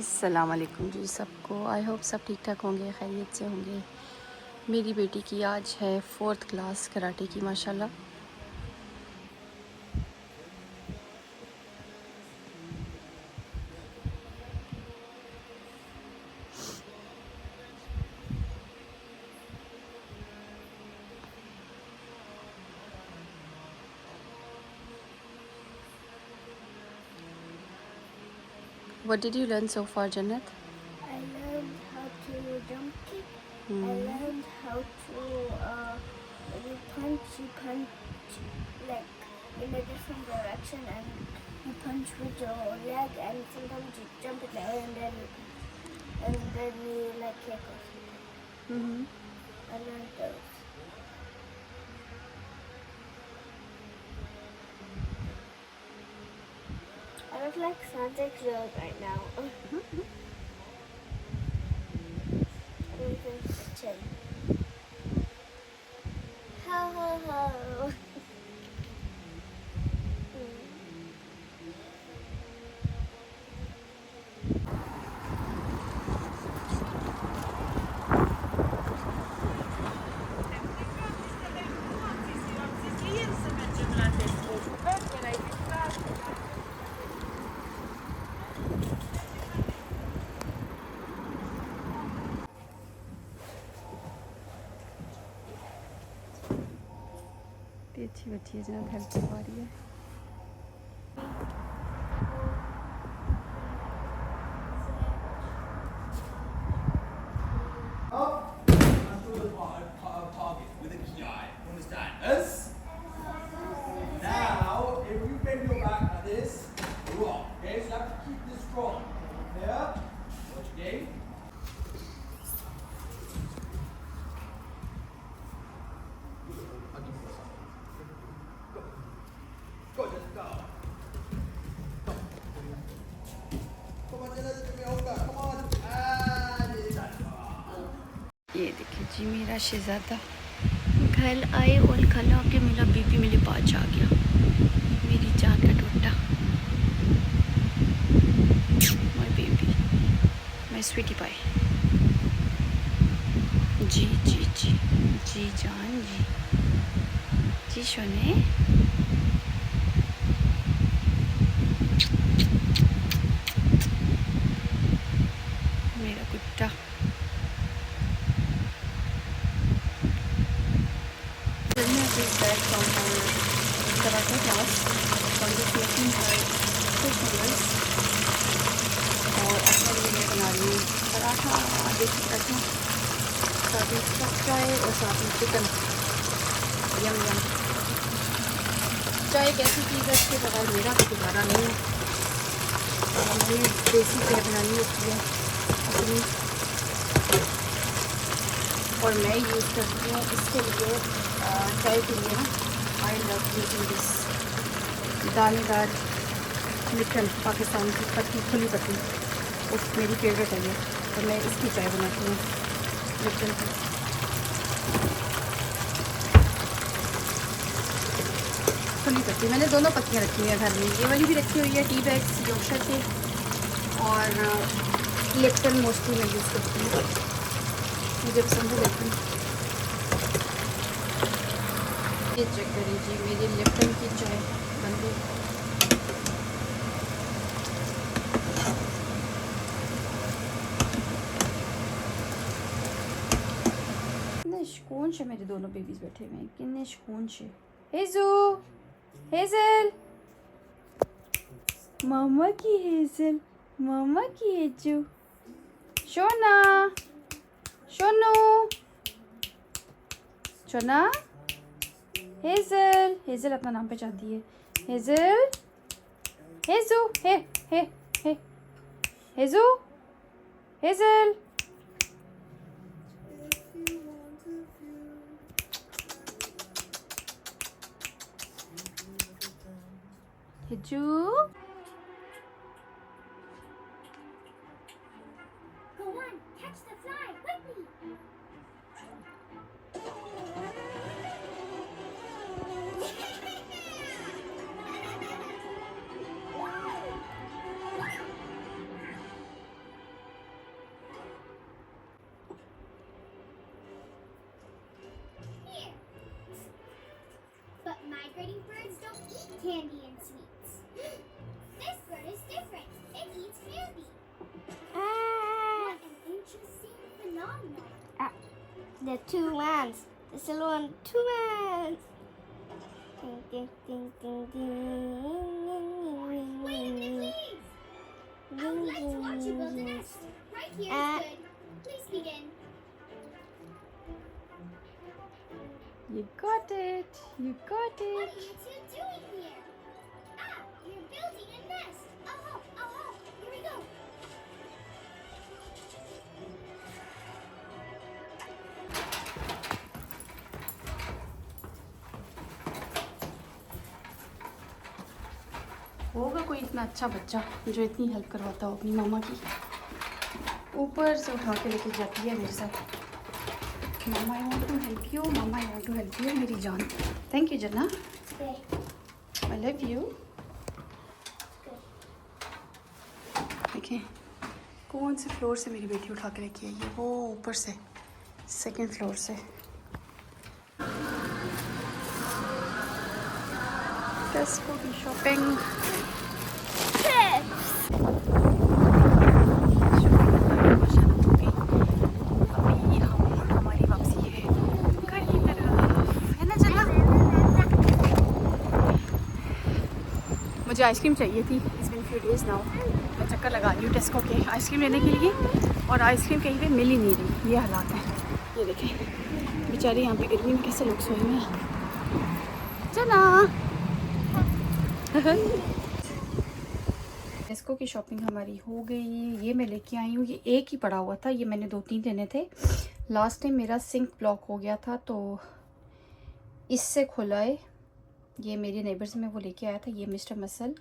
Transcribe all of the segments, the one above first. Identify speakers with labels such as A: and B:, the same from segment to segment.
A: अस्सलाम वालेकुम जी सबको। आई होप सब ठीक ठाक होंगे, खैरियत से होंगे। मेरी बेटी की आज है 4th क्लास कराटे की माशाल्लाह। What did you learn so far, Jannat?
B: I learned how to jump kick. I learned how to when you punch like in a different direction, and you punch with your leg, and sometimes you jump in the air and then you like kick or something. I learned those. I look like Santa Claus right now. I don't think it's a chin. Ho ho ho.
A: अच्छी बच्ची है, जन्नत help करवा रही है।
C: Target with a ki. Understand? Us? Now, if you bend your back like this, you are. Okay, so you have to keep this strong. Yeah? Watch your game. I'll give you a second. Go, just go. Come on, Jenna, give me a hold back. Come on. And it's done.
A: ये देखिए जी मेरा शहज़ादा घर आए और खला के मेरा बीबी मेरे पास आ गया, मेरी जान का टोटा, माय बेबी, माय स्वीटी पाई। जी जी जी जी जान जी जी सोने। मेरा कुत्ता। Back from our karate class, from this making her fish noodles, और अपने लिए मैं बना रही हूँ पराठा, देसी पराठा, साथ में स्टफ चाय और साथ में चिकन। यम यम। चाय एक ऐसी चीज़ है इसके बगैर मेरा तो गुजारा नहीं है। मैंने देसी चाय बनानी होती है अपनी, और मैं यूज़ करती हूँ इसके लिए चाय के लिए ना, आई लव यूजिंग दिस दानेदार लिप्टन पाकिस्तान की पत्ती, खुली पत्ती, उस मेरी फेवरेट है ये, तो मैं इसकी चाय बनाती हूँ लिप्टन की। खुली पत्ती मैंने दोनों पत्तियाँ रखी हुई हैं घर में, ये वाली भी रखी हुई है टी बैग्स योगशर के, और लिप्टन मोस्टली मैं यूज़ करती हूँ, मुझे पसंद है लिप्टन। ये चेक करें जी मेरी लिप्टन की चाय बन गई। कितने शौक़ से मेरे दोनों बेबीज बैठे हुए हैं, कितने शौक़ से। हेजू, हेजल, मामा की हेजल, मामा की हेजू, शोना, शोनू, शोना, हेजल, हेजल अपना नाम पहचानती है। हेजल, हेजू, हे हे हे, हेजू, हेजल, हेजू।
B: Go on, catch the fly quickly. candy and sweets. This bird is different. It eats candy. What an interesting phenomenon. The two mans. The silver one, two mans. Ding, ding, ding, ding, ding. Wait a minute, please. I would like to watch you build a nest. Right here is good. Please begin.
A: You got it. You got
B: What
A: it.
B: are you two doing here? Ah, you're building a nest. Oh, here we go.
A: होगा कोई इतना अच्छा बच्चा जो इतनी help करवाता हो अपनी मामा की। ऊपर से उठा के लेके जाती है मेरे साथ। Mama I want to help you, mama I want to help you मेरी जान। थैंक यू जन्ना, आई लव यू। देखिए कौन से फ्लोर से मेरी बेटी उठा के लेके आई है, वो ऊपर से, सेकंड फ्लोर से। टेस्को की शॉपिंग। मुझे आइसक्रीम चाहिए थी। It's been few days now मैं चक्कर लगा रही हूँ टेस्को के आइसक्रीम लेने के लिए, और आइसक्रीम कहीं पे मिल ही नहीं रही। ये हालात है। ये देखें बेचारे यहाँ पे गर्मी में कैसे लोग सोए हुए हैं। चना टेस्को की शॉपिंग हमारी हो गई। ये मैं लेके आई हूँ, ये एक ही पड़ा हुआ था, ये मैंने 2-3 लेने थे। लास्ट टाइम मेरा सिंक ब्लॉक हो गया था तो इससे खुलाए, ये मेरे नेबर्स में वो लेके आया था। ये Mister Muscle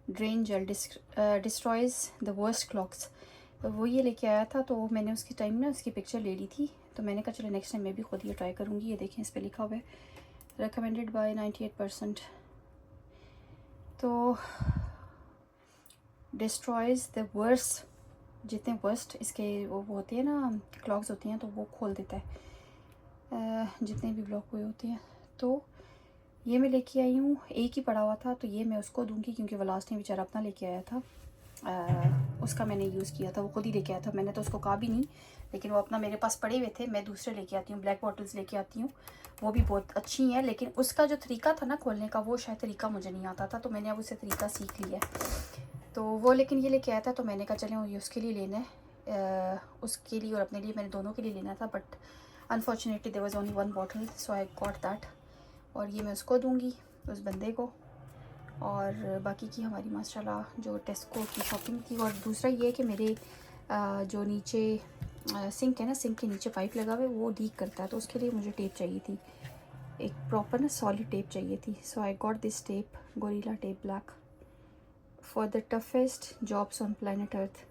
A: drain gel destroys the worst clogs, वो ये लेके आया था। तो मैंने उसकी टाइम ना उसकी पिक्चर ले ली थी, तो मैंने कहा चलो नेक्स्ट टाइम मैं भी खुद ये ट्राई करूँगी। ये देखें इस पर लिखा हुआ है रिकमेंडेड बाय 98%। तो डिस्ट्रॉयज़ द वर्स्ट, जितने वर्स्ट इसके वो होते हैं ना क्लॉक्स होती हैं, तो वो खोल देता है जितने भी ब्लॉक हुए होते हैं। तो ये मैं लेके आई हूँ, एक ही पड़ा हुआ था, तो ये मैं उसको दूंगी क्योंकि वो लास्ट टाइम बेचारा अपना लेके आया था। उसका मैंने यूज़ किया था, वो खुद ही लेके आया था, मैंने तो उसको कहा भी नहीं, लेकिन वो अपना मेरे पास पड़े हुए थे। मैं दूसरे लेके आती हूँ, ब्लैक बॉटल्स लेके आती हूँ, वो भी बहुत अच्छी हैं, लेकिन उसका जो तरीका था ना खोलने का, वो शायद तरीका मुझे नहीं आता था, तो मैंने अब उससे तरीका सीख लिया है। तो वो लेकिन ये लेके आया था, तो मैंने कहा चलें ये उसके लिए लेना है, उसके लिए और अपने लिए, मैंने दोनों के लिए लेना था। But unfortunately there was only 1 bottle, so I got that. और ये मैं उसको दूंगी, उस बंदे को। और बाकी की हमारी माशाल्लाह जो टेस्को की शॉपिंग थी। और दूसरा ये है कि मेरे जो नीचे सिंक है ना, सिंक के नीचे पाइप लगा हुआ है, वो लीक करता है, तो उसके लिए मुझे टेप चाहिए थी, एक प्रॉपर ना सॉलिड टेप चाहिए थी। So I got this tape, gorilla tape black, for the toughest jobs on planet earth,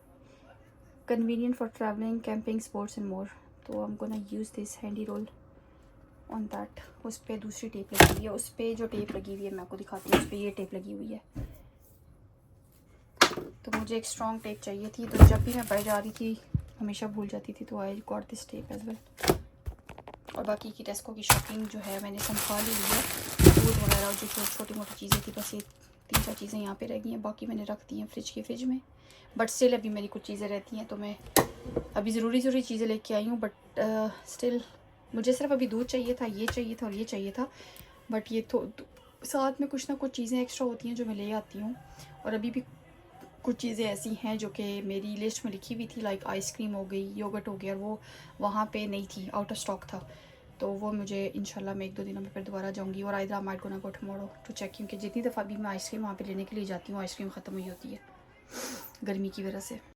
A: convenient for travelling, camping, sports and more. तो I am gonna use this handy roll on that. उस पर दूसरी tape लगी हुई है, उस पर जो टेप लगी हुई है मैं आपको दिखाती हूँ, उस पर ये टेप लगी हुई है। तो मुझे एक स्ट्रॉन्ग टेप चाहिए थी, तो जब भी मैं बाहर जा रही थी हमेशा भूल जाती थी, तो I got this tape as well. और बाकी की टेस्को की शॉपिंग जो है मैंने संभाल ली है, दूध वगैरह जो छोटी मोटी चीज़ें थी, बस ये 3-4 चीज़ें यहाँ पे रह गई हैं, बाकी मैंने रख दी हैं फ्रिज में। बट स्टिल अभी मेरी कुछ चीज़ें रहती हैं, तो मैं अभी ज़रूरी चीज़ें लेके आई हूँ। बट स्टिल मुझे सिर्फ अभी दूध चाहिए था, ये चाहिए था और ये चाहिए था। बट ये तो साथ में कुछ ना कुछ चीज़ें एक्स्ट्रा होती हैं जो मैं ले आती हूँ। और अभी भी कुछ चीज़ें ऐसी हैं जो कि मेरी लिस्ट में लिखी हुई थी, लाइक आइसक्रीम हो गई, योगर्ट हो गया, और वो वहाँ पे नहीं थी, आउट ऑफ स्टॉक था। तो वो मुझे इंशाल्लाह मैं 1-2 दिनों में फिर दोबारा जाऊँगी। और either I might gonna go tomorrow to check, क्योंकि जितनी दफ़ा भी मैं आइसक्रीम वहाँ पे लेने के लिए जाती हूँ, आइसक्रीम ख़त्म हुई होती है गर्मी की वजह से।